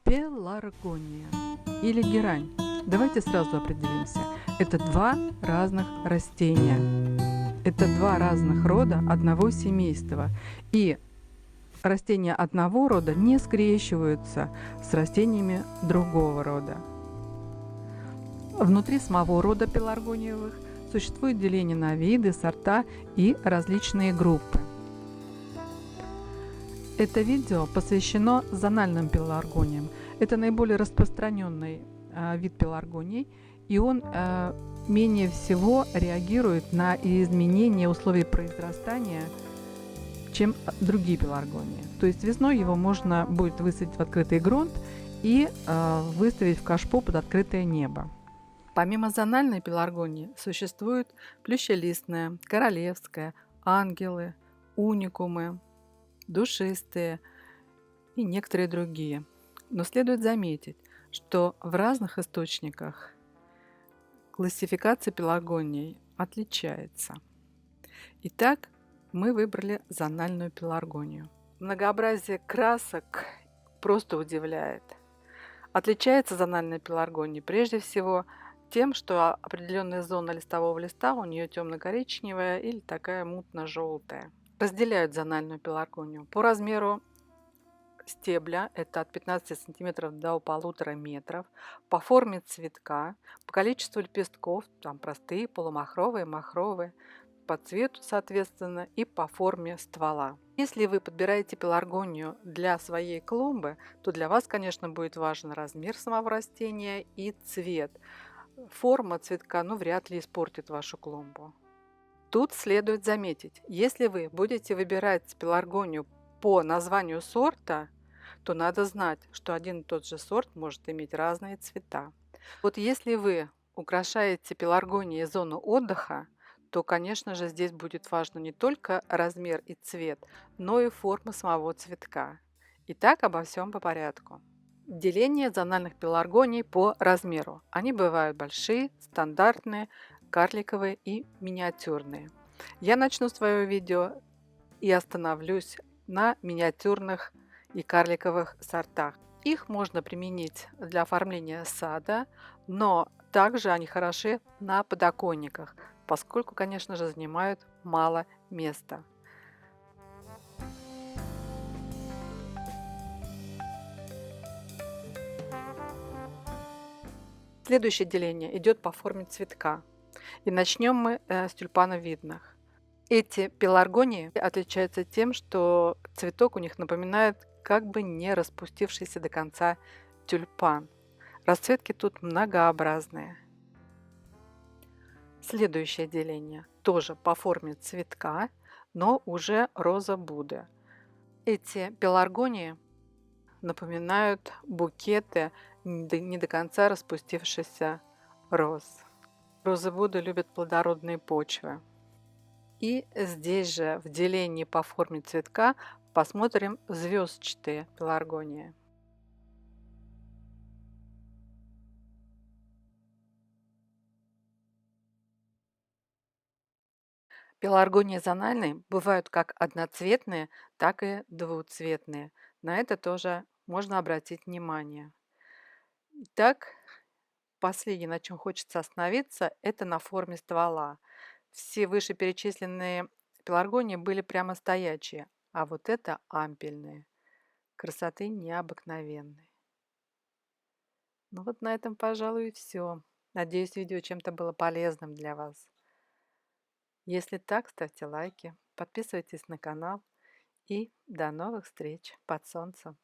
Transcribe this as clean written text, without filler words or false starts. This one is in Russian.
Пеларгония или герань. Давайте сразу определимся. Это два разных растения. Это два разных рода одного семейства. И растения одного рода не скрещиваются с растениями другого рода. Внутри самого рода пеларгониевых существует деление на виды, сорта и различные группы. Это видео посвящено зональным пеларгониям. Это наиболее распространенный вид пеларгоний, и он менее всего реагирует на изменения условий произрастания, чем другие пеларгонии. То есть весной его можно будет высадить в открытый грунт и выставить в кашпо под открытое небо. Помимо зональной пеларгонии существует плющелистная, королевская, ангелы, уникумы, душистые и некоторые другие. Но следует заметить, что в разных источниках классификация пеларгоний отличается. Итак, мы выбрали зональную пеларгонию. Многообразие красок просто удивляет. Отличается зональная пеларгония прежде всего тем, что определенная зона листового листа у нее темно-коричневая или такая мутно-желтая. Разделяют зональную пеларгонию по размеру стебля, это от 15 см до 1,5 метров, по форме цветка, по количеству лепестков, там простые, полумахровые, махровые, по цвету, соответственно, и по форме ствола. Если вы подбираете пеларгонию для своей клумбы, то для вас, конечно, будет важен размер самого растения и цвет. Форма цветка, вряд ли испортит вашу клумбу. Тут следует заметить, если вы будете выбирать пеларгонию по названию сорта, то надо знать, что один и тот же сорт может иметь разные цвета. Вот если вы украшаете пеларгонией зону отдыха, то, конечно же, здесь будет важно не только размер и цвет, но и форма самого цветка. Итак, обо всем по порядку. Деление зональных пеларгоний по размеру. Они бывают большие, стандартные, карликовые и миниатюрные. Я начну свое видео и остановлюсь на миниатюрных и карликовых сортах. Их можно применить для оформления сада, но также они хороши на подоконниках, поскольку, конечно же, занимают мало места. Следующее деление идет по форме цветка. И начнем мы с тюльпановидных. Эти пеларгонии отличаются тем, что цветок у них напоминает как бы не распустившийся до конца тюльпан. Расцветки тут многообразные. Следующее деление тоже по форме цветка, но уже роза Будды. Эти пеларгонии напоминают букеты не до конца распустившихся роз. Розы Будды любят плодородные почвы. И здесь же в делении по форме цветка посмотрим звездчатые пеларгонии. Пеларгонии зональные бывают как одноцветные, так и двуцветные. На это тоже можно обратить внимание. Итак, последнее, на чем хочется остановиться, это на форме ствола. Все вышеперечисленные пеларгонии были прямо стоячие, а вот это ампельные. Красоты необыкновенной. Ну вот на этом, пожалуй, и все. Надеюсь, видео чем-то было полезным для вас. Если так, ставьте лайки, подписывайтесь на канал и до новых встреч под солнцем.